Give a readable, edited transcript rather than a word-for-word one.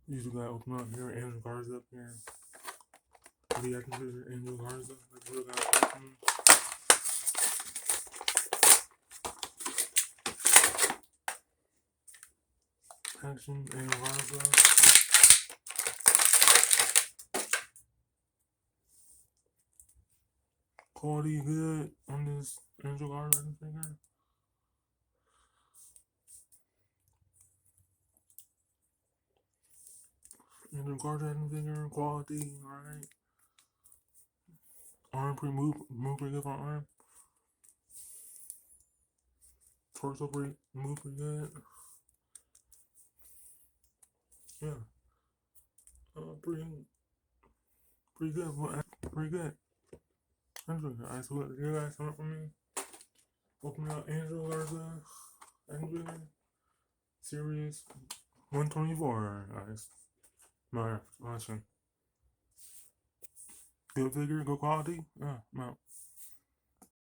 You just gotta open up here, Angel Garza up here. The acting figure, Angel Garza. Like, real guy person. Action, Angel Garza. Quality good on this Angel Garza acting figure. Angel Garza acting figure, quality, alright. Arm move pretty good for arm. Torso move pretty good. Yeah. Pretty good. Pretty good. Alright, so what you guys coming from me? Open up Angel Garza Angel Series 124, guys. My watching. Good figure, good quality. I'm out.